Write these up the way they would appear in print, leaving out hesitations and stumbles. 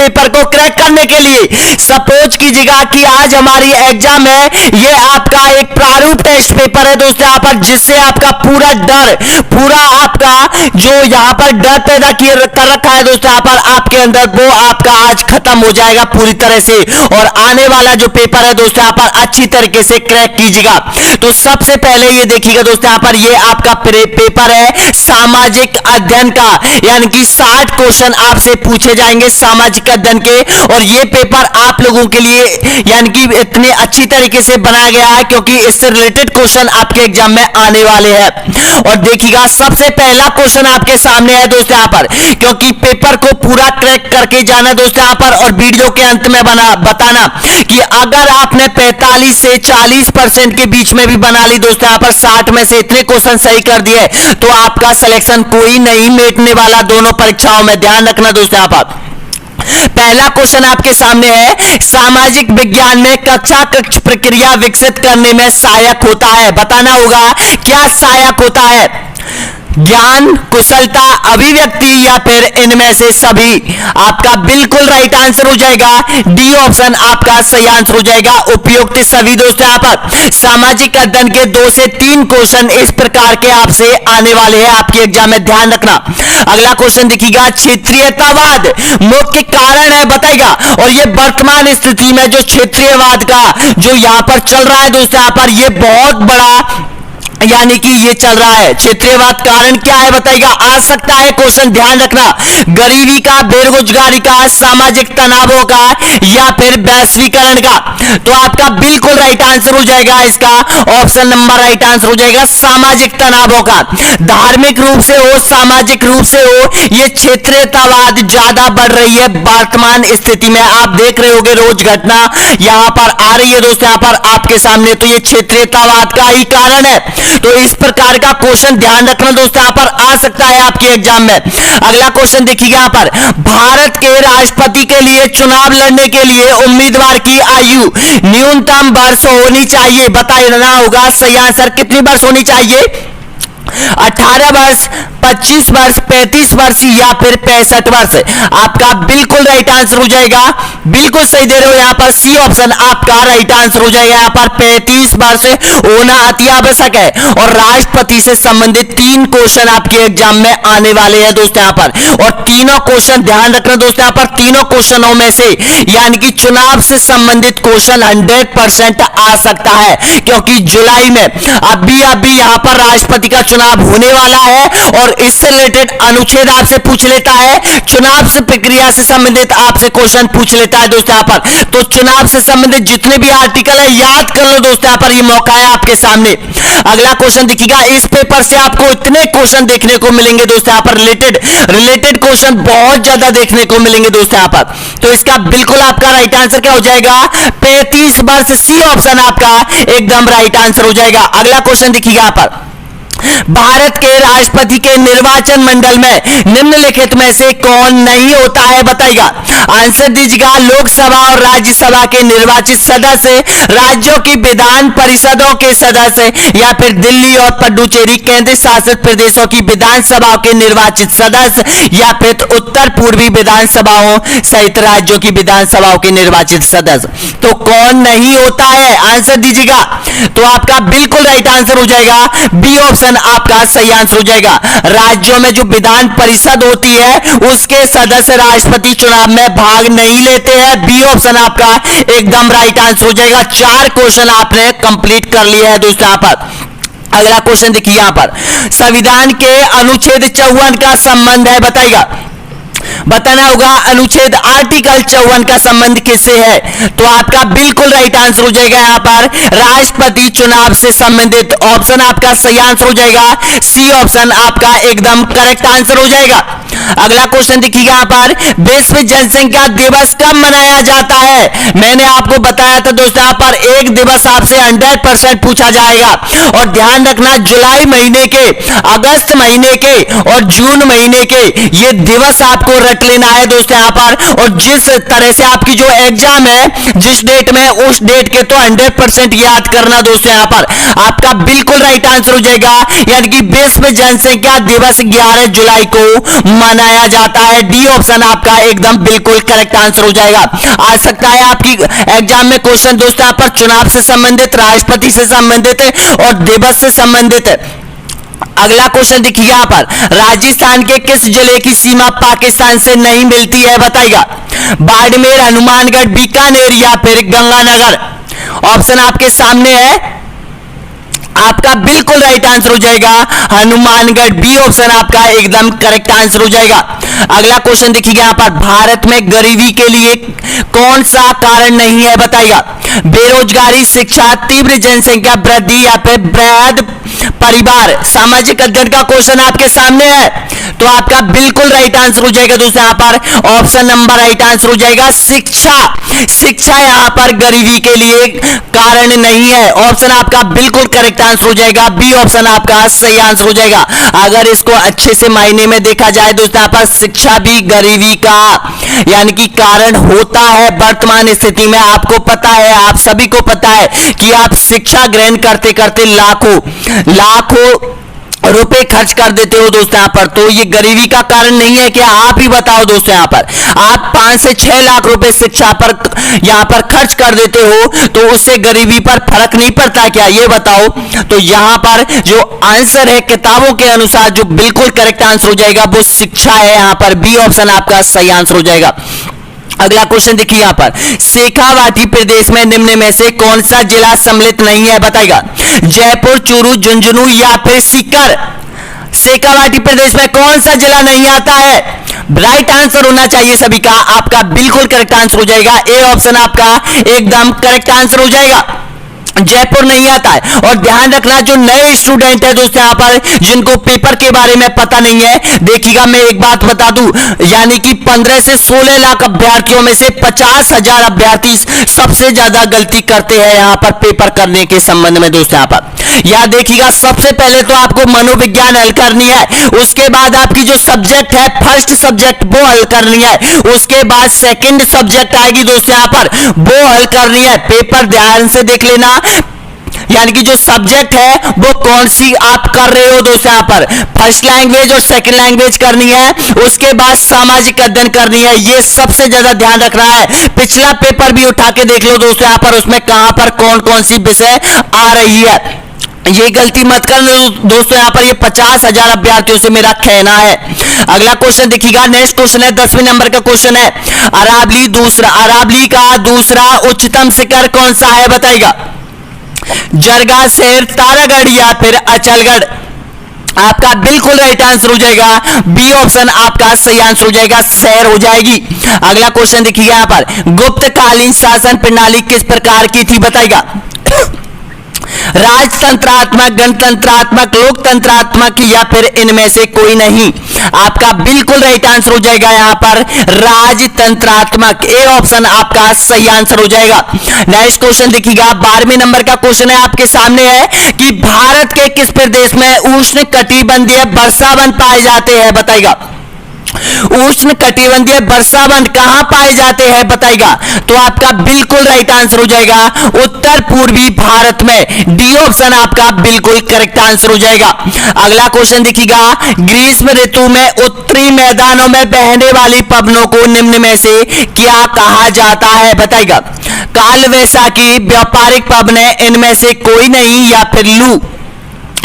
Paper को crack करने के लिए। सपोज कीजिएगा कि आज हमारी एग्जाम है, ये आपका एक प्रारूप टेस्ट पेपर है दोस्तों यहाँ पर, जिससे आपका पूरा आपका जो यहाँ पर डर पैदा कर रखा है दोस्तों यहाँ पर आपके अंदर, वो आपका आज खत्म हो जाएगा पूरी तरह से, और आने वाला जो पेपर है दोस्तों यहाँ पर अच्छी तरीके से क्रैक कीजिएगा। तो सबसे पहले ये देखिएगा दोस्तों यहाँ पर, ये आपका पेपर है सामाजिक अध्ययन का, यानी कि 60 क्वेश्चन आपसे पूछे जाएंगे सामाजिक अध्ययन के, और ये पेपर आप लोगों के लिए यानी कि इतने अच्छी तरीके से बनाया गया है क्योंकि इससे रिलेटेड क्वेश्चन आपके एग्जाम में आने वाले हैं। और देखिएगा सबसे पहला क्वेश्चन आपके सामने है दोस्तों यहाँ पर, क्योंकि पेपर को पूरा क्रैक करके जाना दोस्तों यहाँ पर, और वीडियो के अंत में बताना कि अगर आपने 45 से 40% के बीच में भी बना ली दोस्तों यहाँ पर, 60 में से इतने क्वेश्चन सही कर दिए तो आपका सिलेक्शन कोई नहीं मिटने वाला दोनों परीक्षाओं में, ध्यान रखना दोस्तों यहाँ पर। पहला क्वेश्चन आपके सामने है, सामाजिक विज्ञान में कक्षा कक्ष प्रक्रिया विकसित करने में सहायक होता है। बताना होगा क्या सहायक होता है, ज्ञान, कुशलता, अभिव्यक्ति या फिर इनमें से सभी। आपका बिल्कुल राइट आंसर हो जाएगा डी ऑप्शन आपका सही आंसर हो जाएगा, उपयुक्त सभी दोस्तों यहाँ पर। सामाजिक अध्ययन के 2 से 3 क्वेश्चन इस प्रकार के आपसे आने वाले हैं आपके एग्जाम में, ध्यान रखना। अगला क्वेश्चन देखिएगा, क्षेत्रीयतावाद मुख्य कारण है बताएगा, और ये वर्तमान स्थिति में जो क्षेत्रीयवाद का जो यहाँ पर चल रहा है दोस्तों यहाँ पर, ये बहुत बड़ा यानी कि ये चल रहा है। क्षेत्रीयवाद कारण क्या है बताइएगा, आ सकता है क्वेश्चन, ध्यान रखना। गरीबी का, बेरोजगारी का, सामाजिक तनावों का या फिर वैश्वीकरण का। तो आपका बिल्कुल राइट आंसर हो जाएगा इसका ऑप्शन नंबर राइट आंसर हो जाएगा सामाजिक तनावों का। धार्मिक रूप से हो, सामाजिक रूप से हो, ये क्षेत्रीयतावाद ज्यादा बढ़ रही है वर्तमान स्थिति में। आप देख रहे होंगे रोज घटना यहां पर आ रही है दोस्तों यहाँ पर आपके सामने, तो ये क्षेत्रीयतावाद का ही कारण है। तो इस प्रकार का क्वेश्चन ध्यान रखना दोस्तों यहाँ पर आ सकता है आपके एग्जाम में। अगला क्वेश्चन देखिएगा यहाँ पर, भारत के राष्ट्रपति के लिए चुनाव लड़ने के लिए उम्मीदवार की आयु न्यूनतम वर्ष होनी चाहिए। बताना होगा सही आंसर, कितनी वर्ष होनी चाहिए, 18 वर्ष, 25 वर्ष, 35 वर्ष या फिर 65 वर्ष। आपका बिल्कुल राइट आंसर हो जाएगा, बिल्कुल सही दे रहे हो यहाँ पर, सी ऑप्शन आपका राइट आंसर हो जाएगा यहाँ पर। 35 वर्ष होना अति आवश्यक है, और राष्ट्रपति से संबंधित 3 क्वेश्चन आपके एग्जाम में आने वाले हैं दोस्तों यहाँ पर, और तीनों क्वेश्चन ध्यान रखना दोस्तों यहाँ पर, तीनों क्वेश्चनों में से यानी कि चुनाव से संबंधित क्वेश्चन 100% आ सकता है, क्योंकि जुलाई में अभी यहाँ पर राष्ट्रपति का चुनाव होने वाला है, और इससे रिलेटेड अनुच्छेद आपसे पूछ लेता है, चुनाव से प्रक्रिया से संबंधित आपसे क्वेश्चन पूछ लेता है दोस्तों यहाँ पर। तो चुनाव से संबंधित जितने भी आर्टिकल है याद कर लो दोस्तों यहाँ पर, ये मौका है आपके सामने। अगला क्वेश्चन देखिएगा, इस पेपर से आपको इतने क्वेश्चन देखने को मिलेंगे दोस्तों यहाँ पर, रिलेटेड क्वेश्चन बहुत ज्यादा देखने को मिलेंगे दोस्तों यहाँ पर। तो इसका बिल्कुल आपका राइट आंसर क्या हो जाएगा, 35 वर्ष, सी ऑप्शन आपका एकदम राइट आंसर हो जाएगा। अगला क्वेश्चन देखिएगा यहाँ पर, भारत के राष्ट्रपति के निर्वाचन मंडल में निम्नलिखित में से कौन नहीं होता है बताइएगा। आंसर दीजिएगा, लोकसभा और राज्यसभा के निर्वाचित सदस्य, राज्यों की विधान परिषदों के सदस्य, या फिर दिल्ली और पुडुचेरी केंद्र शासित प्रदेशों की विधानसभाओं के निर्वाचित सदस्य, या फिर उत्तर पूर्वी विधानसभाओं सहित राज्यों की विधानसभाओं के निर्वाचित सदस्य। तो कौन नहीं होता है, आंसर दीजिएगा। तो आपका बिल्कुल राइट आंसर हो जाएगा बी ऑप्शन आपका सही आंसर हो जाएगा। राज्यों में जो विधान परिषद होती है उसके सदस्य राष्ट्रपति चुनाव में भाग नहीं लेते हैं, बी ऑप्शन आपका एकदम राइट आंसर हो जाएगा। 4 क्वेश्चन आपने कंप्लीट कर लिए हैं दोस्तों यहाँ पर। अगला क्वेश्चन देखिए यहाँ पर, संविधान के अनुच्छेद 54 का संबंध है बताइएगा। बताना होगा अनुच्छेद आर्टिकल 54 का संबंध किससे है। तो आपका बिल्कुल राइट आंसर हो जाएगा यहाँ पर राष्ट्रपति चुनाव से संबंधित, ऑप्शन आपका सही आंसर हो जाएगा, सी ऑप्शन आपका एकदम करेक्ट आंसर हो जाएगा। अगला क्वेश्चन देखिएगा यहाँ पर, विश्व जनसंख्या दिवस कब मनाया जाता है। मैंने आपको बताया था दोस्तों यहाँ पर एक दिवस आपसे 100% पूछा जाएगा, और ध्यान रखना जुलाई महीने के, अगस्त महीने के और जून महीने के ये दिवस आपको वो रट लेना है दोस्तों यहाँ पर। और जिस तरह से आपकी जो एग्जाम है जिस डेट में, उस डेट के तो 100% याद करना दोस्तों यहाँ पर। आपका बिल्कुल राइट आंसर हो जाएगा, यानी कि विश्व जनसंख्या दिवस 11 जुलाई को मनाया जाता है। डी ऑप्शन आपका एकदम बिल्कुल करेक्ट आंसर हो जाएगा। आ सकता है आपकी एग्जाम में क्वेश्चन दोस्तों यहाँ पर चुनाव से संबंधित, राष्ट्रपति से संबंधित और दिवस से संबंधित है। अगला क्वेश्चन देखिए यहाँ पर, राजस्थान के किस जिले की सीमा पाकिस्तान से नहीं मिलती है बताइएगा। बाड़मेर, हनुमानगढ़, बीकानेर या फिर गंगानगर। ऑप्शन आपके सामने है, आपका बिल्कुल राइट आंसर हो जाएगा हनुमानगढ़। बी ऑप्शन आपका एकदम करेक्ट आंसर हो जाएगा। अगला क्वेश्चन देखिएगा यहाँ पर, भारत में गरीबी के लिए कौन सा कारण नहीं है बताइएगा। बेरोजगारी, शिक्षा, तीव्र जनसंख्या वृद्धि या फिर वृहद परिवार। सामाजिक अध्ययन का क्वेश्चन आपके सामने है, तो आपका बिल्कुल राइट आंसर हो जाएगा दोस्तों यहाँ पर ऑप्शन नंबर राइट आंसर हो जाएगा शिक्षा। शिक्षा यहाँ पर गरीबी के लिए कारण नहीं है। ऑप्शन आपका बिल्कुल करेक्ट आंसर हो जाएगा, बी ऑप्शन आपका सही आंसर हो जाएगा। अगर इसको अच्छे से मायने में देखा जाए दोस्तों यहाँ पर शिक्षा भी गरीबी का यानी कि कारण होता है। वर्तमान स्थिति में आपको पता है, आप सभी को पता है कि आप शिक्षा ग्रहण करते करते लाखों रुपए खर्च कर देते हो दोस्तों यहाँ पर, तो ये गरीबी का कारण नहीं है। क्या आप ही बताओ दोस्तों यहाँ पर, आप 5 से 6 लाख रुपए शिक्षा पर यहाँ पर खर्च कर देते हो तो उससे गरीबी पर फर्क नहीं पड़ता क्या, ये बताओ। तो यहाँ पर जो आंसर है किताबों के अनुसार जो बिल्कुल करेक्ट आंसर हो जाएगा वो शिक्षा है। यहाँ पर बी ऑप्शन आपका सही आंसर हो जाएगा। अगला क्वेश्चन देखिए यहाँ पर, शेखावाटी प्रदेश में निम्न में से कौन सा जिला सम्मिलित नहीं है बताइएगा। जयपुर, चूरू, झुंझुनू या फिर सीकर। शेखावाटी प्रदेश में कौन सा जिला नहीं आता है? राइट आंसर होना चाहिए सभी का, आपका बिल्कुल करेक्ट आंसर हो जाएगा। ए ऑप्शन आपका एकदम करेक्ट आंसर हो जाएगा, जयपुर नहीं आता है। और ध्यान रखना जो नए स्टूडेंट है दोस्तों यहाँ पर जिनको पेपर के बारे में पता नहीं है, देखिएगा मैं एक बात बता दूं, यानी कि 15 से 16 लाख अभ्यर्थियों में से 50,000 अभ्यर्थी सबसे ज्यादा गलती करते हैं यहाँ पर पेपर करने के संबंध में दोस्तों यहाँ पर। यहाँ देखिएगा सबसे पहले तो आपको मनोविज्ञान हल करनी है, उसके बाद आपकी जो सब्जेक्ट है फर्स्ट सब्जेक्ट वो हल करनी है, उसके बाद सेकंड सब्जेक्ट आएगी दोस्तों यहाँ पर वो हल करनी है। पेपर ध्यान से देख लेना, यानी कि जो सब्जेक्ट है वो कौन सी आप कर रहे हो दोस्तों यहाँ पर, फर्स्ट लैंग्वेज और सेकंड लैंग्वेज करनी है, उसके बाद सामाजिक अध्ययन करनी है, ये सबसे ज्यादा ध्यान रखना है। पिछला पेपर भी उठा के देख लो दोस्तों यहाँ पर, उसमें कहां पर कौन कौन सी विषय आ रही है, ये गलती मत करना दोस्तों यहाँ पर। ये 50,000 अभ्यर्थियों से मेरा कहना है। अगला क्वेश्चन देखिएगा, नेक्स्ट क्वेश्चन है 10वें नंबर का क्वेश्चन है, अरावली का दूसरा उच्चतम शिखर कौन सा है बताइएगा। जरगा, शहर, तारागढ़ या फिर अचलगढ़। आपका बिल्कुल राइट आंसर हो जाएगा, बी ऑप्शन आपका सही आंसर हो जाएगा, शहर हो जाएगी। अगला क्वेश्चन देखिएगा यहाँ पर, गुप्तकालीन शासन प्रणाली किस प्रकार की थी बताइएगा। राजतंत्रात्मक, गणतंत्रात्मक, लोकतंत्रात्मक या फिर इनमें से कोई नहीं। आपका बिल्कुल राइट आंसर हो जाएगा यहाँ पर राजतंत्रात्मक, ए ऑप्शन आपका सही आंसर हो जाएगा। नेक्स्ट क्वेश्चन देखिएगा, 12वें नंबर का क्वेश्चन है आपके सामने है कि भारत के किस प्रदेश में उष्ण कटिबंधीय वर्षावन पाए जाते हैं बताइएगा। उष्ण कटिबंधीय वर्षावन कहां पाए जाते हैं बताइएगा। तो आपका बिल्कुल राइट आंसर हो जाएगा उत्तर पूर्वी भारत में, डी ऑप्शन आपका बिल्कुल करेक्ट आंसर हो जाएगा। अगला क्वेश्चन देखिएगा, ग्रीष्म ऋतु में उत्तरी मैदानों में बहने वाली पवनों को निम्न में से क्या कहा जाता है बताइएगा। काल वैशाखी, व्यापारिक पवनें, इनमें से कोई नहीं या फिर लू।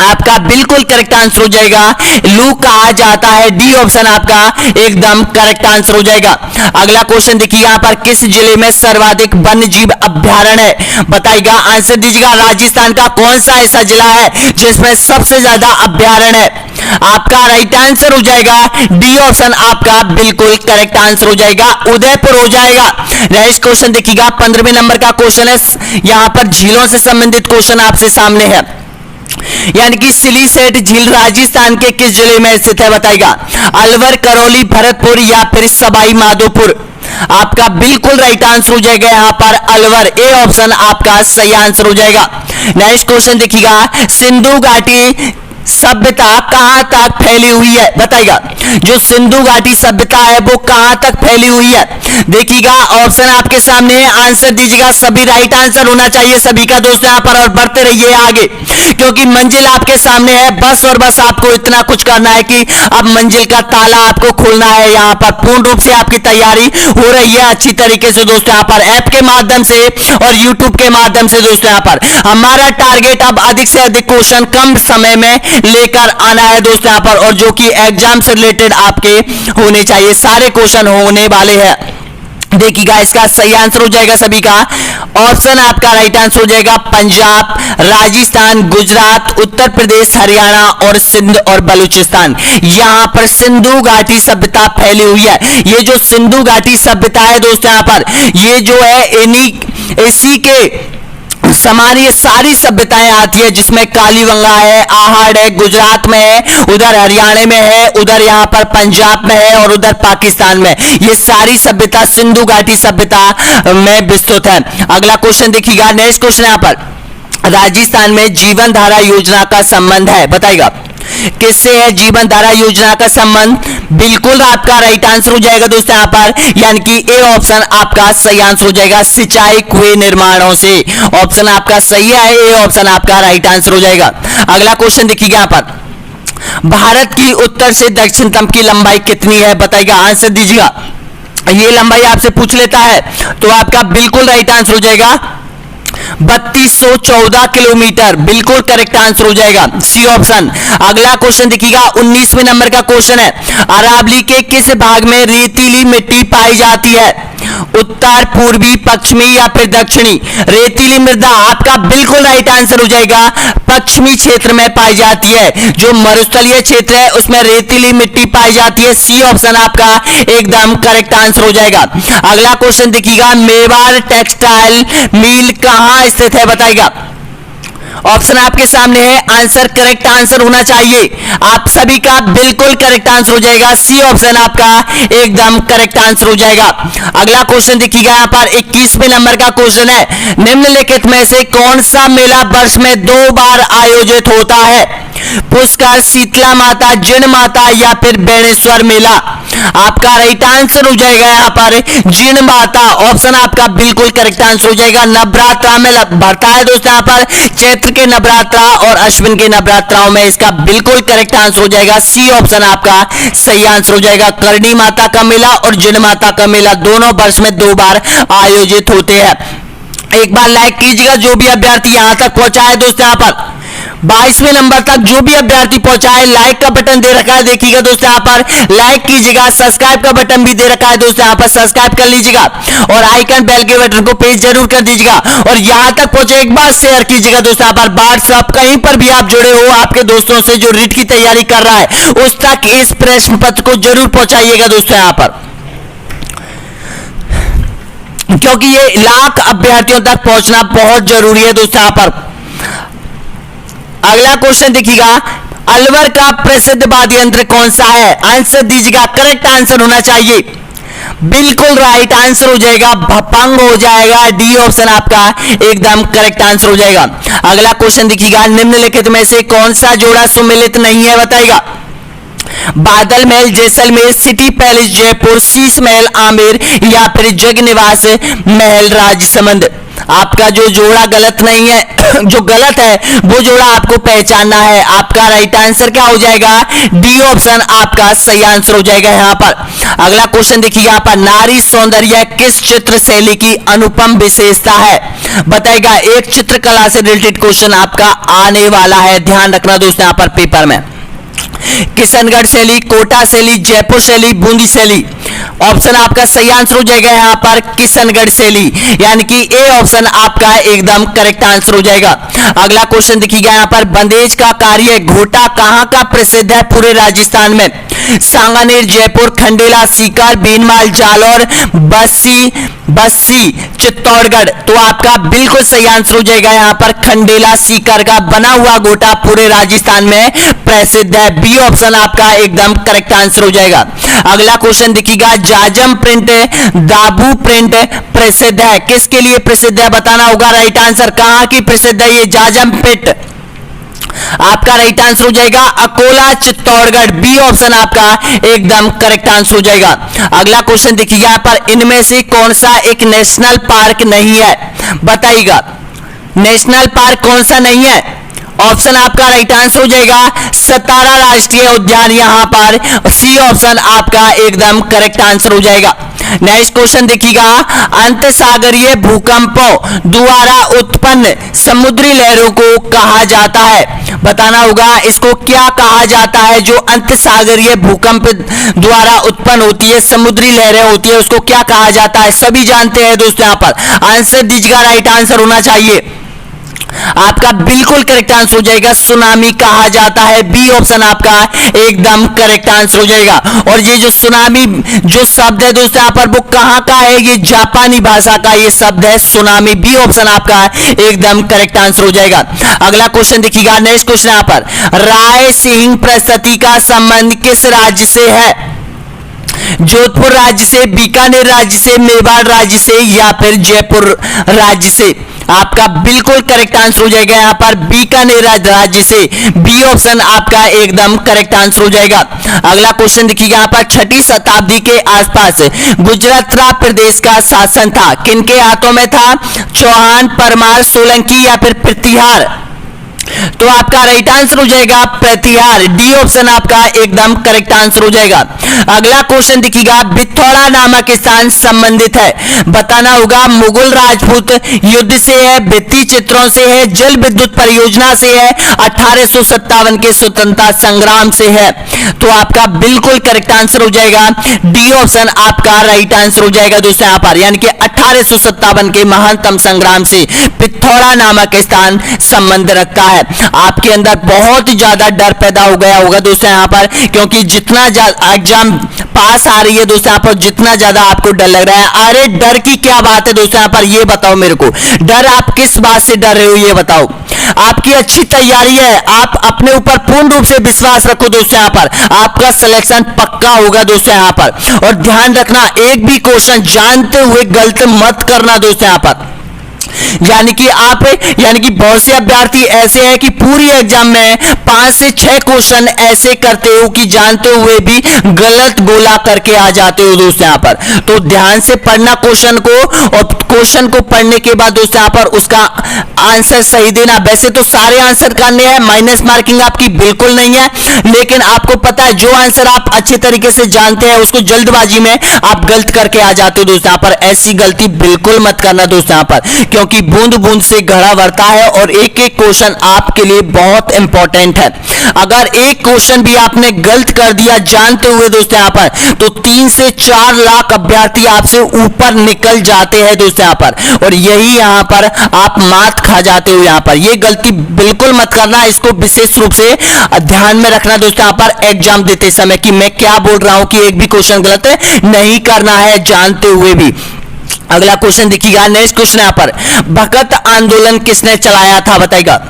आपका बिल्कुल करेक्ट आंसर हो जाएगा लू कहा जाता है, डी ऑप्शन आपका एकदम करेक्ट आंसर हो जाएगा। अगला क्वेश्चन देखिए यहाँ पर, किस जिले में सर्वाधिक वन्य जीव अभ्यारण्य है बताइएगा। आंसर दीजिएगा, राजस्थान का कौन सा ऐसा जिला है जिसमें सबसे ज्यादा अभ्यारण्य है। आपका राइट आंसर हो जाएगा डी ऑप्शन आपका बिल्कुल करेक्ट आंसर हो जाएगा, उदयपुर हो जाएगा। नेक्स्ट क्वेश्चन देखिएगा, 15वें नंबर का क्वेश्चन है, यहाँ पर झीलों से संबंधित क्वेश्चन आपसे सामने है, यानी कि सिलीसेट झील राजस्थान के किस जिले में स्थित है बताइएगा। अलवर, करौली, भरतपुर या फिर सवाई माधोपुर। आपका बिल्कुल राइट आंसर हो जाएगा यहाँ पर अलवर, ए ऑप्शन आपका सही आंसर हो जाएगा। नेक्स्ट क्वेश्चन देखिएगा, सिंधु घाटी सभ्यता कहां तक फैली हुई है, बताइएगा। जो सिंधु घाटी सभ्यता है वो कहां तक फैली हुई है, देखिएगा। ऑप्शन आपके सामने है, आंसर दीजिएगा। सभी राइट आंसर होना चाहिए सभी का दोस्तों यहां पर, और बढ़ते रहिए आगे क्योंकि मंजिल आपके सामने है। बस और बस आपको इतना कुछ करना है कि अब मंजिल का ताला आपको खोलना है। यहां पर पूर्ण रूप से आपकी तैयारी हो रही है अच्छी तरीके से दोस्तों यहां पर, ऐप के माध्यम से और यूट्यूब के माध्यम से दोस्तों यहां पर। हमारा टारगेट अब अधिक से अधिक क्वेश्चन कम समय में लेकर आना है दोस्तों यहां पर, और जो कि एग्जाम से रिलेटेड आपके होने चाहिए, सारे क्वेश्चन होने वाले हैं। देखिएगा इसका सही आंसर हो जाएगा सभी का, ऑप्शन आपका राइट आंसर हो जाएगा पंजाब, राजस्थान, गुजरात, उत्तर प्रदेश, हरियाणा और सिंध और बलूचिस्तान। यहां पर सिंधु घाटी सभ्यता फैली हुई है। ये जो सिंधु घाटी सभ्यता है दोस्तों यहां पर, ये जो है इसी के समान ये सारी सभ्यताएं आती है, जिसमें कालीबंगा है, आहड़ है, गुजरात में है, उधर हरियाणा में है, उधर यहां पर पंजाब में है और उधर पाकिस्तान में। ये सारी सभ्यता सिंधु घाटी सभ्यता में विस्तृत है। अगला क्वेश्चन देखिएगा, नेक्स्ट क्वेश्चन यहां पर, राजस्थान में जीवन धारा योजना का संबंध है, बताइएगा किससे है जीवन धारा योजना का संबंध। बिल्कुल आपका राइट आंसर हो जाएगा दोस्तों यहां पर, यानी कि ए ऑप्शन आपका सही आंसर हो जाएगा, सिंचाई कुएं निर्माणों से। ऑप्शन आपका सही है, ए ऑप्शन आपका राइट आंसर हो जाएगा। अगला क्वेश्चन देखिएगा यहां पर, भारत की उत्तर से दक्षिणतम की लंबाई कितनी है, बताइएगा, आंसर दीजिएगा। ये लंबाई आपसे पूछ लेता है तो आपका बिल्कुल राइट आंसर हो जाएगा 3214 किलोमीटर, बिल्कुल करेक्ट आंसर हो जाएगा, सी ऑप्शन। अगला क्वेश्चन देखिएगा, 19वें नंबर का क्वेश्चन है, अरावली के किस भाग में रेतीली मिट्टी पाई जाती है, उत्तर, पूर्वी, पश्चिमी या फिर दक्षिणी। रेतीली मृदा आपका बिल्कुल राइट आंसर हो जाएगा, पश्चिमी क्षेत्र में पाई जाती है। जो मरुस्थलीय क्षेत्र है उसमें रेतीली मिट्टी पाई जाती है, सी ऑप्शन आपका एकदम करेक्ट आंसर हो जाएगा। अगला क्वेश्चन देखिएगा, मेवाड़ टेक्सटाइल मिल कहां स्थित है, बताइएगा। ऑप्शन आपके सामने है, आंसर करेक्ट आंसर होना चाहिए आप सभी का, बिल्कुल करेक्ट आंसर हो जाएगा, सी ऑप्शन आपका एकदम करेक्ट आंसर हो जाएगा। अगला क्वेश्चन देखिएगा यहां पर 21वें नंबर का क्वेश्चन है, निम्नलिखित में से कौन सा मेला वर्ष में 2 बार आयोजित होता है, पुष्कर, शीतला माता, जिन माता या फिर बेणेश्वर मेला। आपका राइट आंसर हो जाएगा यहां पर जिन माता, ऑप्शन आपका बिल्कुल करेक्ट आंसर हो जाएगा। नवरात्रा में भरता है दोस्तों यहां पर, चैत्र के नवरात्रा और अश्विन के नवरात्राओं में, इसका बिल्कुल करेक्ट आंसर हो जाएगा, सी ऑप्शन आपका सही आंसर हो जाएगा। करणी माता का मेला और जिन माता का मेला दोनों वर्ष में 2 बार आयोजित होते हैं। एक बार लाइक कीजिएगा जो भी अभ्यर्थी यहां तक पहुंचा है दोस्तों यहां पर, 22वें नंबर तक जो भी अभ्यर्थी पहुंचा है, लाइक का बटन दे रखा है, देखिएगा दोस्तों यहां पर लाइक कीजिएगा, सब्सक्राइब का बटन भी दे रखा है दोस्तों यहां पर, सब्सक्राइब कर लीजिएगा और आइकन बेल के बटन को प्रेस जरूर कर दीजिएगा, और यहां तक पहुंचे एक बार शेयर कीजिएगा दोस्तों यहां पर, व्हाट्सएप कहीं पर भी आप जुड़े हो आपके दोस्तों से जो रीट की तैयारी कर रहा है उस तक इस प्रश्न पत्र को जरूर पहुंचाइएगा दोस्तों यहां पर, क्योंकि ये लाख अभ्यर्थियों तक पहुंचना बहुत जरूरी है दोस्तों यहां पर। अगला क्वेश्चन देखिएगा, अलवर का प्रसिद्ध वाद्य यंत्र कौन सा है, आंसर दीजिएगा, करेक्ट आंसर होना चाहिए, बिल्कुल राइट आंसर हो जाएगा, भपंग हो जाएगा, डी ऑप्शन आपका एकदम करेक्ट आंसर हो जाएगा। अगला क्वेश्चन देखिएगा, निम्नलिखित में से कौन सा जोड़ा सुमेलित नहीं है, बताइएगा। बादल महल जैसलमेर, सिटी पैलेस जयपुर, शीश महल आमेर या फिर जग निवास महल राजसमंद। आपका जो जोड़ा गलत नहीं है जो गलत है वो जोड़ा आपको पहचानना है। आपका राइट आंसर क्या हो जाएगा, डी ऑप्शन आपका सही आंसर हो जाएगा यहां पर। अगला क्वेश्चन देखिए यहां पर, नारी सौंदर्य किस चित्र शैली की अनुपम विशेषता है, बताइएगा। एक चित्रकला से रिलेटेड क्वेश्चन आपका आने वाला है, ध्यान रखना दोस्तों यहां पर पेपर में। किशनगढ़ शैली, कोटा शैली, जयपुर शैली, बूंदी शैली। ऑप्शन आपका सही आंसर हो जाएगा यहां पर किशनगढ़ शैली, यानी कि ए ऑप्शन आपका एकदम करेक्ट आंसर हो जाएगा। अगला क्वेश्चन देखिएगा यहां पर, बंदेज का कार्य घोटा कहां का प्रसिद्ध है पूरे राजस्थान में, सांगानेर, जयपुर, खंडेला, सीकर, भीनमाल, जालौर, बस्सी, चित्तौड़गढ़। तो आपका बिल्कुल सही आंसर हो जाएगा यहां पर खंडेला सीकर का बना हुआ गोटा पूरे राजस्थान में प्रसिद्ध है, बी ऑप्शन आपका एकदम करेक्ट आंसर हो जाएगा। अगला क्वेश्चन देखिएगा, जाजम प्रिंट दाबू प्रिंट प्रसिद्ध है, किसके लिए प्रसिद्ध है बताना होगा। राइट आंसर, कहां की प्रसिद्ध है ये जाजम प्रिंट, आपका राइट आंसर हो जाएगा अकोला चित्तौड़गढ़, बी ऑप्शन आपका एकदम करेक्ट आंसर हो जाएगा। अगला क्वेश्चन देखिएगा यहां पर, इनमें से कौन सा एक नेशनल पार्क नहीं है, बताइएगा नेशनल पार्क कौन सा नहीं है। ऑप्शन आपका राइट आंसर हो जाएगा सतारा राष्ट्रीय उद्यान, यहां पर सी ऑप्शन आपका एकदम करेक्ट आंसर हो जाएगा। नेक्स्ट क्वेश्चन देखिएगा, अंत सागरीय भूकंपों द्वारा उत्पन्न समुद्री लहरों को कहा जाता है, बताना होगा इसको क्या कहा जाता है। जो अंत सागरीय भूकंप द्वारा उत्पन्न होती है समुद्री लहरें होती है उसको क्या कहा जाता है, सभी जानते हैं दोस्तों। यहां पर आंसर दीजिएगा, राइट आंसर होना चाहिए आपका बिल्कुल करेक्ट आंसर हो जाएगा सुनामी कहा जाता है, बी ऑप्शन आपका एकदम करेक्ट आंसर हो जाएगा। और ये जो सुनामी जो शब्द है दोस्तों यहां पर वो कहां का है, ये जापानी भाषा का ये शब्द है सुनामी, बी ऑप्शन आपका एकदम करेक्ट आंसर हो जाएगा। अगला क्वेश्चन देखिएगा, नेक्स्ट क्वेश्चन यहां पर, राय सिंह परिस्थिति का संबंध किस राज्य से है, जोधपुर राज्य से, बीकानेर राज्य से, मेवाड़ राज्य से या फिर जयपुर राज्य से। आपका बिल्कुल करेक्ट आंसर हो जाएगा यहां पर बीकानेर राज्य से, बी ऑप्शन आपका एकदम करेक्ट आंसर हो जाएगा। अगला क्वेश्चन देखिएगा यहां पर, 6ठी शताब्दी के आसपास गुजरात प्रदेश का शासन था, किनके हाथों में था, चौहान, परमार, सोलंकी या फिर प्रतिहार। तो आपका राइट आंसर हो जाएगा प्रतिहार, डी ऑप्शन आपका एकदम करेक्ट आंसर हो जाएगा। अगला क्वेश्चन देखिएगा, बिथौड़ा नामक स्थान संबंधित है, बताना होगा मुगल राजपूत युद्ध से है, भित्ति चित्रों से है, जल विद्युत परियोजना से है, 1857 के स्वतंत्रता संग्राम से है। तो आपका बिल्कुल करेक्ट आंसर हो जाएगा डी ऑप्शन आपका राइट आंसर हो जाएगा दोस्तों यहां पर, यानी कि 1857 के महानतम संग्राम से पिथौरा नामक स्थान संबंध रखता है। आपके अंदर बहुत ज्यादा डर पैदा हो गया होगा दोस्तों यहां पर, क्योंकि जितना एग्जाम पास आ रही है दोस्तों यहां पर जितना ज्यादा आपको डर लग रहा है। अरे डर की क्या बात है दोस्तों यहां पर, ये बताओ मेरे को, डर आप किस बात से डर रहे हो ये बताओ। आपकी अच्छी तैयारी है, आप अपने ऊपर पूर्ण रूप से विश्वास रखो दोस्तों यहां पर, आपका सिलेक्शन पक्का होगा दोस्तों यहां पर। और ध्यान रखना एक भी क्वेश्चन जानते हुए गलत मत करना दोस्तों यहां पर, यानी कि बहुत से अभ्यर्थी ऐसे हैं कि पूरी एग्जाम में 5 से 6 क्वेश्चन ऐसे करते हो कि जानते हुए भी गलत बोला करके आ जाते हो दोस्तों यहां पर। तो ध्यान से पढ़ना क्वेश्चन को, और क्वेश्चन को पढ़ने के बाद दोस्तों यहां पर उसका आंसर सही देना। वैसे तो सारे आंसर करने हैं, माइनस मार्किंग आपकी बिल्कुल नहीं है, लेकिन आपको पता है जो आंसर आप अच्छे तरीके से जानते हैं उसको जल्दबाजी में आप गलत करके आ जाते हो दोस्तों यहां पर। ऐसी गलती बिल्कुल मत करना दोस्तों यहां पर, क्योंकि बूंद बूंद से घड़ा भरता है और एक एक क्वेश्चन आपके लिए बहुत इंपॉर्टेंट है। अगर एक क्वेश्चन भी आपने गलत कर दिया जानते हुए दोस्तों यहां पर, तो 3 से 4 लाख अभ्यर्थी आपसे ऊपर निकल जाते हैं दोस्तों यहां पर, और यही यहां पर आप मात खा जाते हो यहां पर। ये गलती बिल्कुल मत करना, इसको विशेष रूप से ध्यान में रखना दोस्तों यहां पर एग्जाम देते समय कि मैं क्या बोल रहा हूं, कि एक भी क्वेश्चन गलत नहीं करना है जानते हुए भी। अगला क्वेश्चन देखिएगा, नेक्स्ट क्वेश्चन यहां पर, भगत आंदोलन किसने चलाया था, बताइएगा।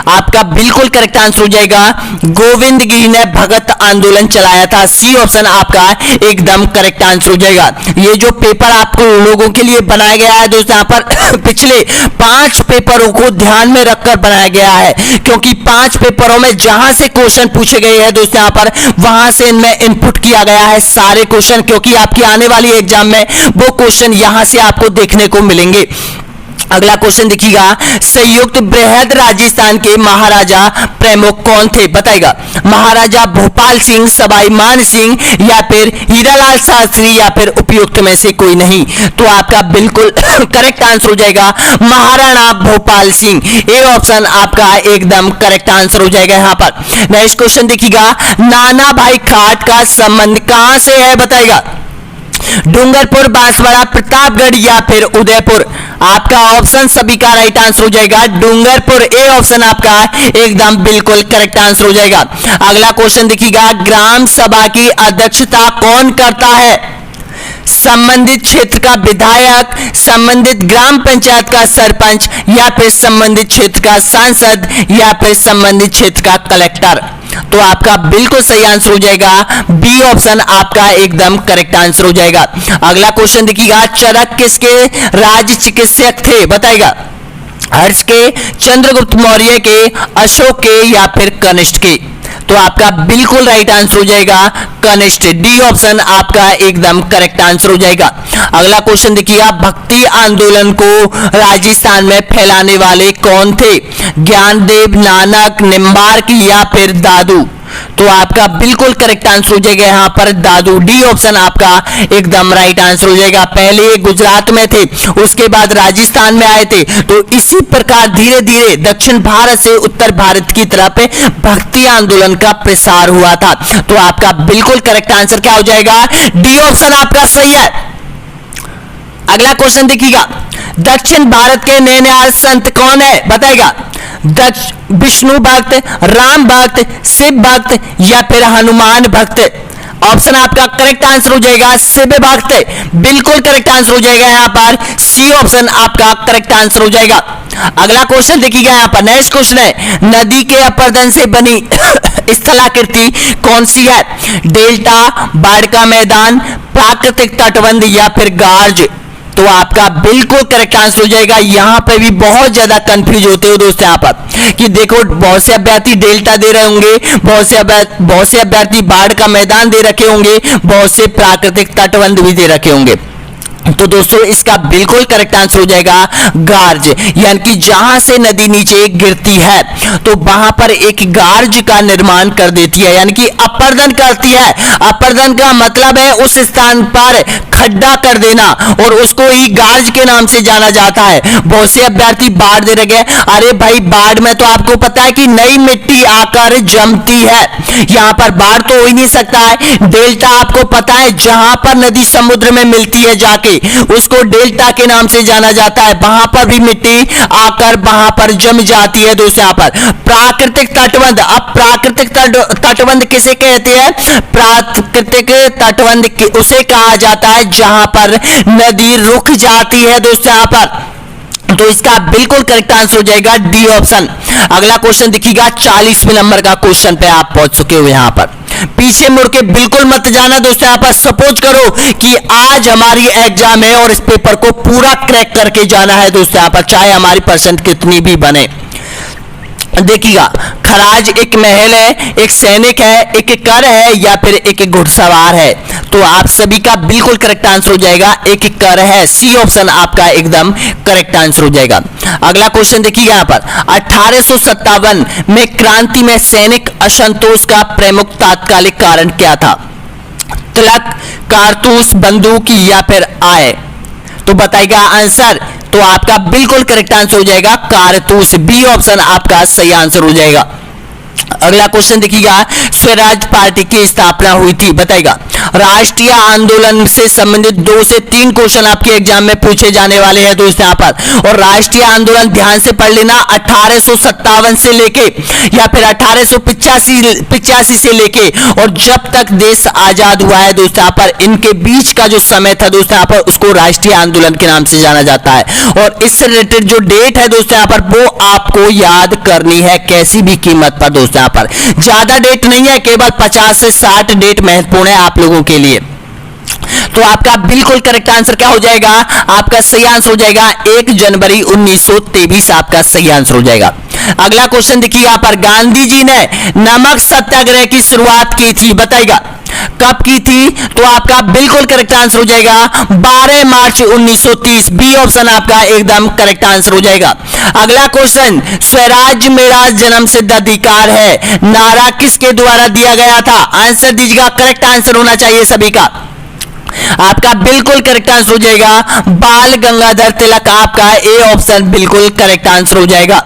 आपका बिल्कुल करेक्ट आंसर हो जाएगा गोविंद गिरी ने भगत आंदोलन चलाया था, सी ऑप्शन आपका एकदम करेक्ट आंसर हो जाएगा। ये जो पेपर आपको लोगों के लिए बनाया गया है दोस्तों यहां पर पिछले 5 पेपरों को ध्यान में रखकर बनाया गया है, क्योंकि 5 पेपरों में जहां से क्वेश्चन पूछे गए हैं दोस्तों यहां पर, वहां से इनमें इनपुट किया गया है सारे क्वेश्चन, क्योंकि आपकी आने वाली एग्जाम में वो क्वेश्चन यहां से आपको देखने को मिलेंगे। अगला क्वेश्चन देखिएगा, संयुक्त बृहद राजस्थान के महाराजा प्रमुख कौन थे, बताएगा। महाराजा भोपाल सिंह, सवाई मान सिंह या फिर हीरालाल शास्त्री या फिर उपयुक्त में से कोई नहीं। तो आपका बिल्कुल करेक्ट आंसर हो जाएगा महाराणा भोपाल सिंह, ए ऑप्शन आपका एकदम करेक्ट आंसर हो जाएगा यहां पर। नेक्स्ट क्वेश्चन देखिएगा, नाना भाई खाट का संबंध कहां से है, बताएगा। डूंगरपुर, बांसवाड़ा, प्रतापगढ़ या फिर उदयपुर। आपका ऑप्शन सभी का राइट आंसर हो जाएगा डूंगरपुर, ए ऑप्शन आपका एकदम बिल्कुल करेक्ट आंसर हो जाएगा। अगला क्वेश्चन देखिएगा, ग्राम सभा की अध्यक्षता कौन करता है, संबंधित क्षेत्र का विधायक, संबंधित ग्राम पंचायत का सरपंच या फिर संबंधित क्षेत्र का सांसद या फिर संबंधित क्षेत्र का कलेक्टर। तो आपका बिल्कुल सही आंसर हो जाएगा बी ऑप्शन आपका एकदम करेक्ट आंसर हो जाएगा। अगला क्वेश्चन देखिएगा, चरक किसके राज्य चिकित्सक थे, बताएगा। हर्ष के, चंद्रगुप्त मौर्य के, अशोक के या फिर कनिष्क के? तो आपका बिल्कुल राइट आंसर हो जाएगा कनिष्क। डी ऑप्शन आपका एकदम करेक्ट आंसर हो जाएगा। अगला क्वेश्चन देखिएगा, भक्ति आंदोलन को राजस्थान में फैलाने वाले कौन थे? ज्ञानदेव, नानक, निम्बार्क या फिर दादू? तो आपका बिल्कुल करेक्ट आंसर हो जाएगा यहां पर दादू। डी ऑप्शन आपका एकदम राइट आंसर हो जाएगा। पहले ये गुजरात में थे, उसके बाद राजस्थान में आए थे, तो इसी प्रकार धीरे धीरे दक्षिण भारत से उत्तर भारत की तरफ भक्ति आंदोलन का प्रसार हुआ था। तो आपका बिल्कुल करेक्ट आंसर क्या हो जाएगा? डी ऑप्शन आपका सही है। अगला क्वेश्चन देखिएगा, दक्षिण भारत के नैनयाल संत कौन है? बताएगा। विष्णु भक्त, राम भक्त, शिव भक्त या फिर हनुमान भक्त? ऑप्शन आपका करेक्ट आंसर हो जाएगा शिव भक्त। बिल्कुल करेक्ट आंसर हो जाएगा यहां पर सी ऑप्शन आपका करेक्ट आंसर हो जाएगा। अगला क्वेश्चन देखिएगा यहां पर, नेक्स्ट क्वेश्चन है, नदी के अपरदन से बनी स्थलाकृति कौन सी है? डेल्टा, बाढ़ का मैदान, प्राकृतिक तटबंध या फिर गार्ज? तो आपका बिल्कुल करेक्ट आंसर हो जाएगा। यहां पे भी बहुत ज्यादा कंफ्यूज होते हो दोस्तों यहां पर कि देखो बहुत से अभ्यर्थी डेल्टा दे रहे होंगे, बहुत से अभ्यर्थी बाढ़ का मैदान दे रखे होंगे, बहुत से प्राकृतिक तटबंध भी दे रखे होंगे। तो दोस्तों इसका बिल्कुल करेक्ट आंसर हो जाएगा गार्ज, यानी कि जहां से नदी नीचे गिरती है तो वहां पर एक गार्ज का निर्माण कर देती है, यानी कि अपरदन करती है। अपरदन का मतलब है उस स्थान पर खड्डा कर देना, और उसको ही गार्ज के नाम से जाना जाता है। बहुत से अभ्यर्थी बाढ़ दे रहे हैं, अरे भाई बाढ़ में तो आपको पता है कि नई मिट्टी आकर जमती है, यहां पर बाढ़ तो हो ही नहीं सकता है। डेल्टा आपको पता है जहां पर नदी समुद्र में मिलती है जाके उसको डेल्टा के नाम से जाना जाता है, वहां पर भी मिट्टी आकर वहां पर जम जाती है दोस्तों। यहां पर प्राकृतिक तटबंध, अब प्राकृतिक तटबंध किसे कहते हैं? प्राकृतिक तटबंध उसे कहा जाता है जहां पर नदी रुक जाती है दोस्तों यहां पर। तो इसका बिल्कुल करेक्ट आंसर हो जाएगा डी ऑप्शन। अगला क्वेश्चन देखिएगा, 40वें नंबर का क्वेश्चन पे आप पहुंच चुके हो। यहां पर पीछे मुड़ के बिल्कुल मत जाना दोस्तों। यहां पर सपोज करो कि आज हमारी एग्जाम है और इस पेपर को पूरा क्रैक करके जाना है दोस्तों यहां पर, चाहे हमारी परसेंट कितनी भी बने। देखिएगा, खराज एक महल है, एक सैनिक है, एक कर है या फिर एक घुड़सवार है? तो आप सभी का बिल्कुल करेक्ट आंसर हो जाएगा एक कर है। सी ऑप्शन आपका एकदम करेक्ट आंसर हो जाएगा। अगला क्वेश्चन देखिएगा यहां पर, 1857 में क्रांति में सैनिक असंतोष का प्रमुख तात्कालिक कारण क्या था? तिलक, कारतूस, बंदूक या फिर आय? तो बताइएगा आंसर। तो आपका बिल्कुल करेक्ट आंसर हो जाएगा कारतूस। बी ऑप्शन आपका सही आंसर हो जाएगा। अगला क्वेश्चन देखिएगा, स्वराज पार्टी की स्थापना हुई थी? बताइएगा। राष्ट्रीय आंदोलन से संबंधित 2 से 3 क्वेश्चन आपके एग्जाम में पूछे जाने वाले हैं दोस्तों यहां पर। और राष्ट्रीय आंदोलन ध्यान से पढ़ लेना, 1857 से लेके या फिर 1885 से लेके और जब तक देश आजाद हुआ है दोस्तों यहां पर, इनके बीच का जो समय था दोस्तों यहां पर, उसको राष्ट्रीय आंदोलन के नाम से जाना जाता है। और इससे रिलेटेड जो डेट है दोस्तों यहां पर, वो आपको याद करनी है कैसी भी कीमत पर दोस्तों यहां पर। ज्यादा डेट नहीं है, केवल 50 से 60 डेट महत्वपूर्ण है आप लोगों के लिए। तो आपका बिल्कुल करेक्ट आंसर क्या हो जाएगा? आपका सही आंसर हो जाएगा 1 जनवरी 1923 आपका सही आंसर हो जाएगा। अगला क्वेश्चन देखिए यहां पर, गांधी जी ने नमक सत्याग्रह की शुरुआत की थी? बताइएगा कब की थी? तो आपका बिल्कुल करेक्ट आंसर हो जाएगा 12 मार्च 1930। बी ऑप्शन आपका एकदम करेक्ट आंसर हो जाएगा। अगला क्वेश्चन, स्वराज मेरा जन्म सिद्ध अधिकार है नारा किसके द्वारा दिया गया था? आंसर दीजिएगा, करेक्ट आंसर होना चाहिए सभी का। आपका बिल्कुल करेक्ट आंसर हो जाएगा बाल गंगाधर तिलक। आपका ए ऑप्शन बिल्कुल करेक्ट आंसर हो जाएगा।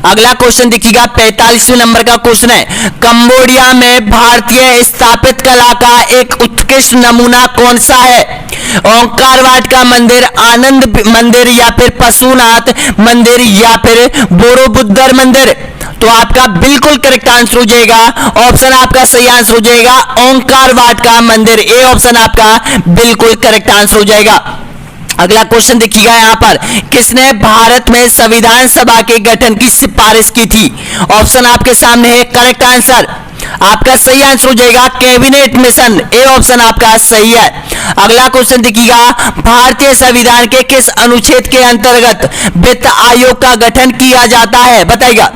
अगला क्वेश्चन देखिएगा, 45वें नंबर का क्वेश्चन है, कंबोडिया में भारतीय स्थापित कला का एक उत्कृष्ट नमूना कौन सा है? ओंकार वाट का मंदिर, आनंद मंदिर या फिर पशुनाथ मंदिर या फिर बोरोबुद्दर मंदिर? तो आपका बिल्कुल करेक्ट आंसर हो जाएगा, ऑप्शन आपका सही आंसर हो जाएगा ओंकार वाट का मंदिर। ए ऑप्शन आपका बिल्कुल करेक्ट आंसर हो जाएगा। अगला क्वेश्चन देखिएगा यहां पर, किसने भारत में संविधान सभा के गठन की सिफारिश की थी? ऑप्शन आपके सामने है, करेक्ट आंसर आपका सही आंसर हो जाएगा कैबिनेट मिशन, ए ऑप्शन आपका सही है। अगला क्वेश्चन देखिएगा, भारतीय संविधान के किस अनुच्छेद के अंतर्गत वित्त आयोग का गठन किया जाता है, बताइएगा।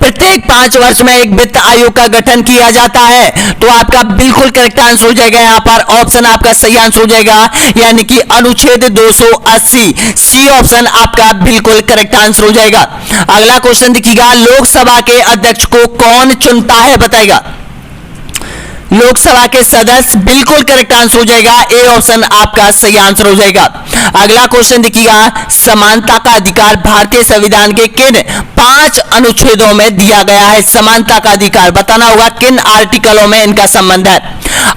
प्रत्येक 5 वर्ष में एक वित्त आयोग का गठन किया जाता है, तो आपका बिल्कुल करेक्ट आंसर हो जाएगा यहां पर ऑप्शन आपका सही आंसर हो जाएगा, यानी कि अनुच्छेद 280, सी ऑप्शन आपका बिल्कुल करेक्ट आंसर हो जाएगा। अगला क्वेश्चन देखिएगा, लोकसभा के अध्यक्ष को कौन चुनता है, बताइएगा। लोकसभा के सदस्य, बिल्कुल करेक्ट आंसर हो जाएगा, ए ऑप्शन आपका सही आंसर हो जाएगा। अगला क्वेश्चन देखिएगा, समानता का अधिकार भारतीय संविधान के किन 5 अनुच्छेदों में दिया गया है? समानता का अधिकार बताना होगा किन आर्टिकलों में इनका संबंध है।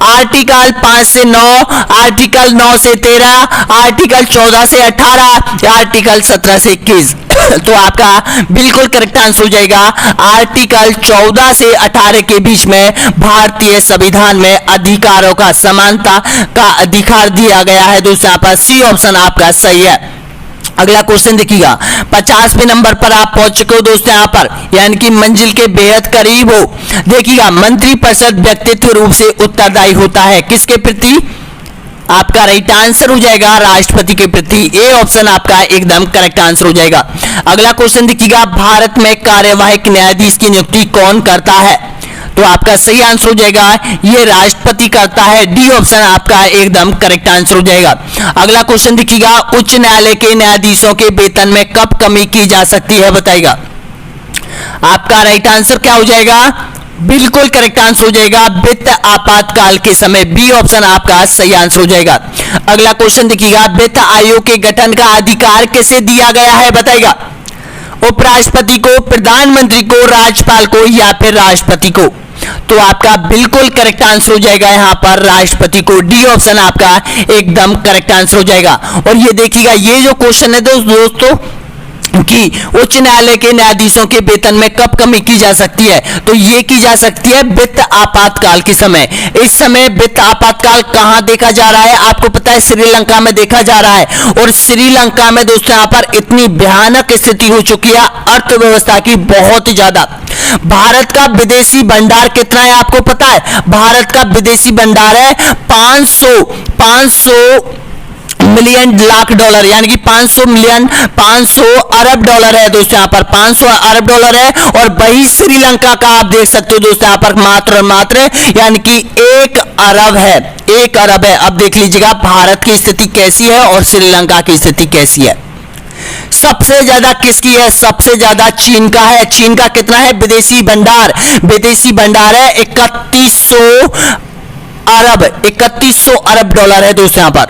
आर्टिकल 5 से 9, आर्टिकल 9 से 13, आर्टिकल 14 से 18, आर्टिकल 17 से 21। तो आपका बिल्कुल करेक्ट आंसर हो जाएगा आर्टिकल 14 से 18 के बीच में भारतीय संविधान में अधिकारों का, समानता का अधिकार दिया गया है दोस्तों, यहाँ पर सी ऑप्शन आपका सही है। अगला क्वेश्चन देखिएगा, 50वें नंबर पर आप पहुंच चुके हो दोस्तों यहाँ पर, यानी कि मंजिल के बेहद करीब हो। देखिएगा, मंत्रिपरिषद व्यक्तित्व रूप से उत्तरदायी होता है किसके प्रति? आपका राइट आंसर हो जाएगा राष्ट्रपति के प्रति, ए ऑप्शन आपका एकदम करेक्ट आंसर हो जाएगा। अगला क्वेश्चन देखिएगा, भारत में कार्यवाहक न्यायाधीश की नियुक्ति कौन करता है? तो आपका सही आंसर हो जाएगा ये राष्ट्रपति करता है, डी ऑप्शन आपका एकदम करेक्ट आंसर हो जाएगा। अगला क्वेश्चन देखिएगा, उच्च न्यायालय के न्यायाधीशों के वेतन में कब कमी की जा सकती है, बताइएगा। आपका राइट आंसर क्या हो जाएगा? बिल्कुल करेक्ट आंसर हो जाएगा वित्त आपातकाल के समय, बी ऑप्शन आपका सही आंसर हो जाएगा। अगला क्वेश्चन देखिएगा, वित्त आयोग के गठन का अधिकार किसे दिया गया है, बताइएगा। उपराष्ट्रपति को, प्रधानमंत्री को, राज्यपाल को या फिर राष्ट्रपति को? तो आपका बिल्कुल करेक्ट आंसर हो जाएगा यहां पर राष्ट्रपति को, डी ऑप्शन आपका एकदम करेक्ट आंसर हो जाएगा। और ये देखिएगा, ये जो क्वेश्चन है दोस्तों कि उच्च न्यायालय के न्यायाधीशों के वेतन में कब कमी की जा सकती है, तो ये की जा सकती है वित्त आपातकाल के समय। इस समय वित्त आपातकाल कहां देखा जा रहा है? आपको पता है श्रीलंका में देखा जा रहा है। और श्रीलंका में दोस्तों यहां पर इतनी भयानक स्थिति हो चुकी है अर्थव्यवस्था की, बहुत ही ज्यादा। भारत का विदेशी भंडार कितना है आपको पता है? भारत का विदेशी भंडार है 500 मिलियन लाख डॉलर, यानी कि 500 अरब डॉलर है दोस्तों, यहाँ पर 500 अरब डॉलर है। और वही श्रीलंका का आप देख सकते हो दोस्तों यहाँ पर मात्र यानी कि 1 अरब है, 1 अरब है। अब देख लीजिएगा भारत की स्थिति कैसी है और श्रीलंका की स्थिति कैसी है। सबसे ज्यादा किसकी है? सबसे ज्यादा चीन का है। चीन का कितना है विदेशी भंडार? विदेशी भंडार है 3100 अरब डॉलर है दोस्तों यहाँ पर।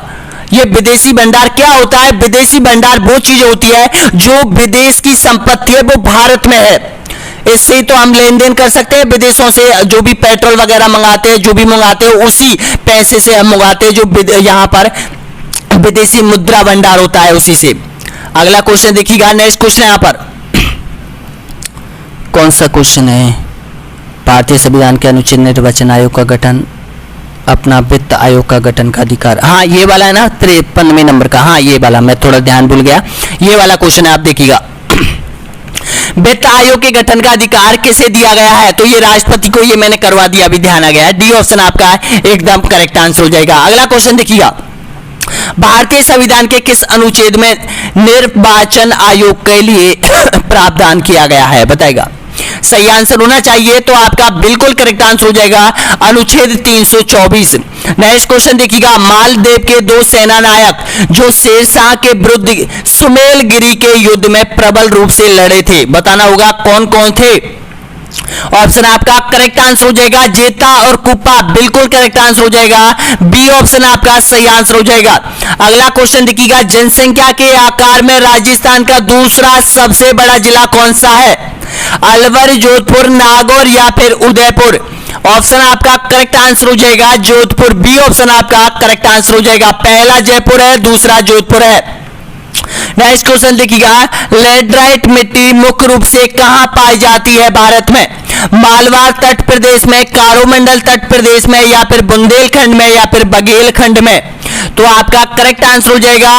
ये विदेशी भंडार क्या होता है? विदेशी भंडार वो चीज होती है जो विदेश की संपत्ति है वो भारत में है, इससे तो हम लेन देन कर सकते हैं विदेशों से, जो भी पेट्रोल वगैरह मंगाते हैं, जो भी मंगाते हैं उसी पैसे से हम मंगाते हैं, जो यहाँ पर विदेशी मुद्रा भंडार होता है उसी से। अगला क्वेश्चन देखिएगा, नेक्स्ट क्वेश्चन यहाँ पर कौन सा क्वेश्चन है? भारतीय संविधान के अनुच्छेद निर्वाचन आयोग का गठन, अपना वित्त आयोग का गठन का अधिकार, हाँ ये वाला है ना 53वें नंबर का, हाँ ये वाला, मैं थोड़ा ध्यान भूल गया, ये वाला क्वेश्चन है। आप देखिएगा, वित्त आयोग के गठन का अधिकार किसे दिया गया है? तो ये राष्ट्रपति को, ये मैंने करवा दिया, अभी ध्यान आ गया है, डी ऑप्शन आपका एकदम करेक्ट आंसर हो जाएगा। अगला क्वेश्चन देखिएगा, भारतीय संविधान के किस अनुच्छेद में निर्वाचन आयोग के लिए प्रावधान किया गया है, बताएगा। सही आंसर होना चाहिए, तो आपका बिल्कुल करेक्ट आंसर हो जाएगा अनुच्छेद 324। नेक्स्ट क्वेश्चन देखिएगा, मालदेव के 2 सेना नायक जो शेरशाह के विरुद्ध सुमेलगिरी के युद्ध में प्रबल रूप से लड़े थे, बताना होगा कौन कौन थे। ऑप्शन आपका करेक्ट आंसर हो जाएगा जेता और कुप्पा, बिल्कुल करेक्ट आंसर हो जाएगा, बी ऑप्शन आपका सही आंसर हो जाएगा। अगला क्वेश्चन देखिएगा, जनसंख्या के आकार में राजस्थान का दूसरा सबसे बड़ा जिला कौन सा है? अलवर, जोधपुर, नागौर या फिर उदयपुर? ऑप्शन आपका करेक्ट आंसर हो जाएगा जोधपुर, बी ऑप्शन आपका करेक्ट आंसर हो जाएगा। पहला जयपुर है, दूसरा जोधपुर है। नेक्स्ट क्वेश्चन देखिएगा, लैटराइट मिट्टी मुख्य रूप से कहां पाई जाती है भारत में? मालवार तट प्रदेश में, कारोमंडल तट प्रदेश में, या फिर बुंदेलखंड में, या फिर बघेलखंड में? तो आपका करेक्ट आंसर हो जाएगा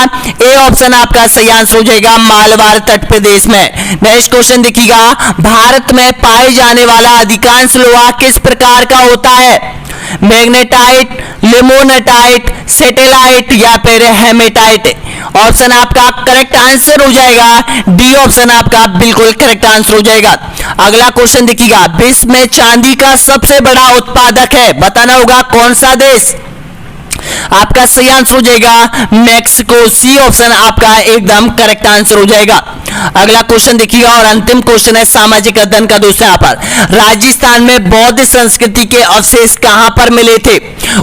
ए ऑप्शन आपका सही आंसर हो जाएगा, मालवार तट प्रदेश में। नेक्स्ट क्वेश्चन देखिएगा, भारत में पाए जाने वाला अधिकांश लोहा किस प्रकार का होता है? मैग्नेटाइट, लिमोनेटाइट, सेटेलाइट, या फिर हेमेटाइट? ऑप्शन आपका करेक्ट आंसर हो जाएगा डी ऑप्शन आपका बिल्कुल करेक्ट आंसर हो जाएगा। अगला क्वेश्चन देखिएगा, विश्व में चांदी का सबसे बड़ा उत्पादक है, बताना होगा कौन सा देश? आपका सही आंसर हो जाएगा मैक्सिको, सी ऑप्शन आपका एकदम करेक्ट आंसर हो जाएगा। अगला क्वेश्चन देखिएगा और अंतिम क्वेश्चन है सामाजिक अध्ययन का दोस्तों। यहाँ पर राजस्थान में बौद्ध संस्कृति के अवशेष कहां पर मिले थे?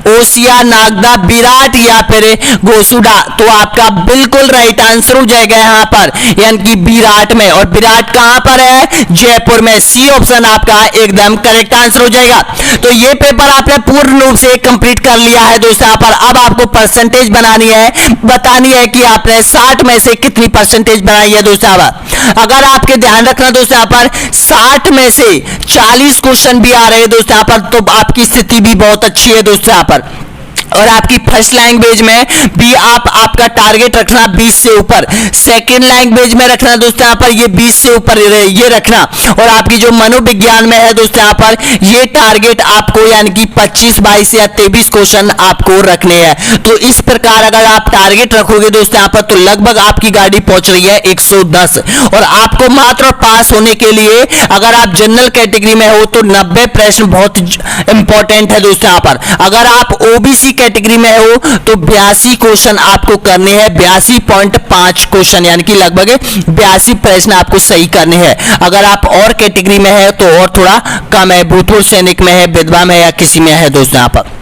ओसिया, नागदा, विराट, या फिर गोसुडा? तो आपका बिल्कुल राइट आंसर हो जाएगा यहाँ पर, यानी कि विराट में। और विराट कहां पर है? जयपुर में, सी ऑप्शन आपका एकदम करेक्ट आंसर हो जाएगा। तो ये पेपर आपने पूर्ण रूप से कंप्लीट कर लिया है दोस्तों। यहाँ पर अब आपको परसेंटेज बनानी है, बतानी है कि आपने 60 में से कितनी परसेंटेज बनाई है दोस्तों। अगर आपके ध्यान रखना दोस्तों, यहाँ पर 60 में से 40 क्वेश्चन भी आ रहे हैं दोस्तों यहाँ पर, तो आपकी स्थिति भी बहुत अच्छी है दोस्तों यहाँ पर। और आपकी फर्स्ट लैंग्वेज में भी आपका टारगेट रखना 20 से ऊपर, सेकंड लैंग्वेज में रखना दोस्तों यहाँ पर ये 20 से ऊपर ये रखना, और आपकी जो मनोविज्ञान में है दोस्तों यहाँ पर ये टारगेट आपको यानी कि 25, 22 या 23 क्वेश्चन आपको रखने हैं। तो इस प्रकार अगर आप टारगेट रखोगे दोस्तों यहाँ पर, तो लगभग आपकी गाड़ी पहुंच रही है 110। और आपको मात्र पास होने के लिए अगर आप जनरल कैटेगरी में हो तो 90 प्रश्न बहुत इंपॉर्टेंट है दोस्तों यहाँ पर। अगर आप ओबीसी कैटेगरी में हो तो 82 क्वेश्चन आपको करने हैं, 82.5 क्वेश्चन, यानी कि लगभग 82 प्रश्न आपको सही करने हैं। अगर आप और कैटेगरी में है तो और थोड़ा कम है, भूतपूर्व सैनिक में है, विधवा में या किसी में है दोस्तों यहाँ पर।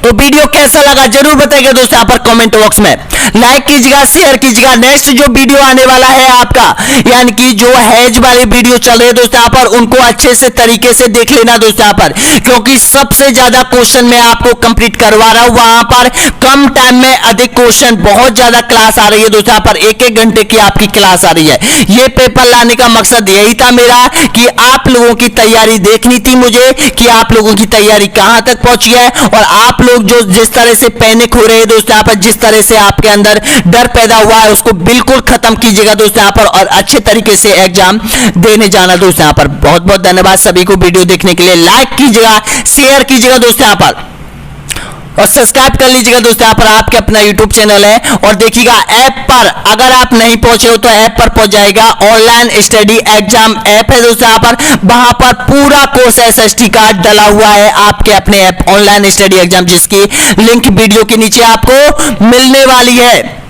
तो वीडियो कैसा लगा जरूर बताइएगा दोस्तों यहाँ पर कमेंट बॉक्स में। लाइक कीजिएगा, शेयर कीजिएगा। नेक्स्ट जो वीडियो आने वाला है आपका, यानी कि जो हैज वाली वीडियो चल रही है दोस्तों यहाँ पर, उनको अच्छे से तरीके से देख लेना दोस्तों यहाँ पर, क्योंकि सबसे ज्यादा क्वेश्चन मैं आपको कंप्लीट करवा रहा हूं। वहां पर कम टाइम में अधिक क्वेश्चन, बहुत ज्यादा क्लास आ रही है दोस्तों यहाँ पर, 1-1 घंटे की आपकी क्लास आ रही है। ये पेपर लाने का मकसद यही था मेरा कि आप लोगों की तैयारी देखनी थी मुझे, कि आप लोगों की तैयारी कहां तक पहुंची है, और आप लोग जो जिस तरह से पैनिक हो रहे हैं दोस्तों यहाँ पर, जिस तरह से आपके अंदर डर पैदा हुआ है, उसको बिल्कुल खत्म कीजिएगा दोस्तों यहाँ पर, और अच्छे तरीके से एग्जाम देने जाना दोस्तों यहाँ पर। बहुत बहुत धन्यवाद सभी को वीडियो देखने के लिए। लाइक कीजिएगा, शेयर कीजिएगा दोस्तों यहाँ पर, और सब्सक्राइब कर लीजिएगा दोस्तों यहाँ पर। आपके अपना यूट्यूब चैनल है। और देखिएगा ऐप पर, अगर आप नहीं पहुंचे हो तो ऐप पर पहुंच जाएगा, ऑनलाइन स्टडी एग्जाम ऐप है दोस्तों यहाँ पर। वहां पर पूरा कोर्स एसएसटी कार्ड डला हुआ है आपके अपने ऐप ऑनलाइन स्टडी एग्जाम, जिसकी लिंक वीडियो के नीचे आपको मिलने वाली है।